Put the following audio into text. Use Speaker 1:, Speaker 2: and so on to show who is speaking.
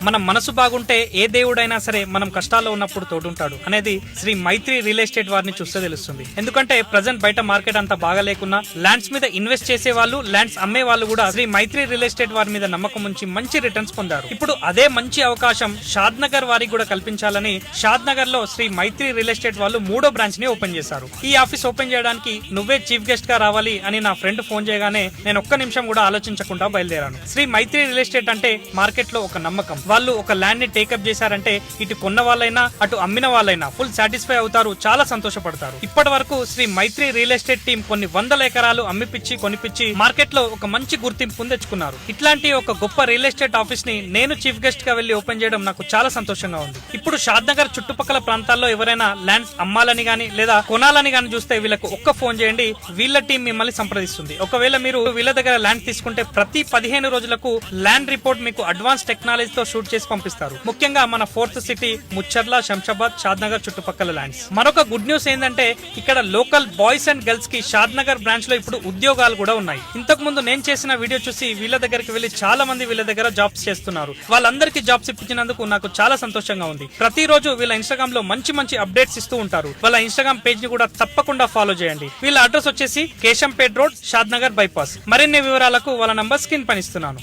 Speaker 1: మన మనసు బాగుంటే ఏ దేవుడైనా సరే మనం కష్టాల్లో ఉన్నప్పుడు తోడుంటాడు అనేది శ్రీ మైత్రి రియల్ ఎస్టేట్ వారిని చూస్తే తెలుస్తుంది. ఎందుకంటే ప్రజెంట్ బయట మార్కెట్ అంతా బాగా లేకున్నా ల్యాండ్స్ మీద ఇన్వెస్ట్ చేసే వాళ్ళు, ల్యాండ్స్ అమ్మే వాళ్ళు కూడా శ్రీ మైత్రి రియల్ ఎస్టేట్ వారి మీద నమ్మకం ఉంచి మంచి రిటర్న్స్ పొందారు. ఇప్పుడు అదే మంచి అవకాశం షాద్ నగర్ వారికి కూడా కల్పించాలని షాద్ నగర్ లో శ్రీ మైత్రి రియల్ ఎస్టేట్ వాళ్ళు 3వ బ్రాంచ్ ని ఓపెన్ చేశారు. ఈ ఆఫీస్ ఓపెన్ చేయడానికి నువ్వే చీఫ్ గెస్ట్ గా రావాలి అని నా ఫ్రెండ్ ఫోన్ చేయగానే నేను ఒక్క నిమిషం కూడా ఆలోచించకుండా బయలుదేరాను. శ్రీ మైత్రి రియల్ ఎస్టేట్ అంటే మార్కెట్ లో ఒక నమ్మకం. వాళ్ళు ఒక ల్యాండ్ ని టేకప్ చేశారంటే ఇటు కొన్న వాళ్ళైనా అటు అమ్మిన వాళ్ళైనా ఫుల్ సాటిస్ఫై అవుతారు, చాలా సంతోషపడతారు. ఇప్పటి వరకు శ్రీ మైత్రి రియల్ ఎస్టేట్ టీం కొన్ని వందల ఎకరాలు అమ్మిపిచ్చి కొనిపిచ్చి మార్కెట్ లో ఒక మంచి గుర్తింపు తెచ్చుకున్నారు. ఇట్లాంటి ఒక గొప్ప రియల్ ఎస్టేట్ ఆఫీస్ ని నేను చీఫ్ గెస్ట్ గా వెళ్లి ఓపెన్ చేయడం నాకు చాలా సంతోషంగా ఉంది. ఇప్పుడు షాద్ నగర్ చుట్టుపక్కల ప్రాంతాల్లో ఎవరైనా ల్యాండ్స్ అమ్మాలని గానీ లేదా కొనాలని గానీ చూస్తే వీళ్ళకు ఒక్క ఫోన్ చేయండి, వీళ్ళ టీం మిమ్మల్ని సంప్రదిస్తుంది. ఒకవేళ మీరు వీళ్ళ దగ్గర ల్యాండ్ తీసుకుంటే ప్రతి 15 రోజులకు ల్యాండ్ రిపోర్ట్ మీకు అడ్వాన్స్ టెక్నాలజీతో షూట్ చేసి పంపిస్తారు. ముఖ్యంగా మన 4th సిటీ ముచ్చర్ల, శంషాబాద్, షాద్ నగర్ చుట్టుపక్కల ల్యాండ్స్. మరొక గుడ్ న్యూస్ ఏంటంటే ఇక్కడ లోకల్ బాయ్స్ అండ్ గర్ల్స్ కి షాద్ నగర్ బ్రాంచ్ లో ఇప్పుడు ఉద్యోగాలు కూడా ఉన్నాయి. ఇంతకు ముందు నేను చేసిన వీడియో చూసి వీళ్ళ దగ్గరికి వెళ్లి చాలా మంది వీళ్ళ దగ్గర జాబ్స్ చేస్తున్నారు. వాళ్ళందరికీ జాబ్స్ ఇప్పించినందుకు నాకు చాలా సంతోషంగా ఉంది. ప్రతిరోజు వీళ్ళ ఇన్స్టాగ్రామ్ లో మంచి మంచి అప్డేట్స్ ఇస్తూ ఉంటారు. వాళ్ళ ఇన్స్టాగ్రామ్ పేజ్ ని కూడా తప్పకుండా ఫాలో చేయండి. వీళ్ళ అడ్రస్ వచ్చేసి కేశంపేట్ రోడ్, షాద్ నగర్ బైపాస్. మరిన్ని వివరాలకు వాళ్ళ నంబర్ స్క్రీన్ పైన ఇస్తున్నాను.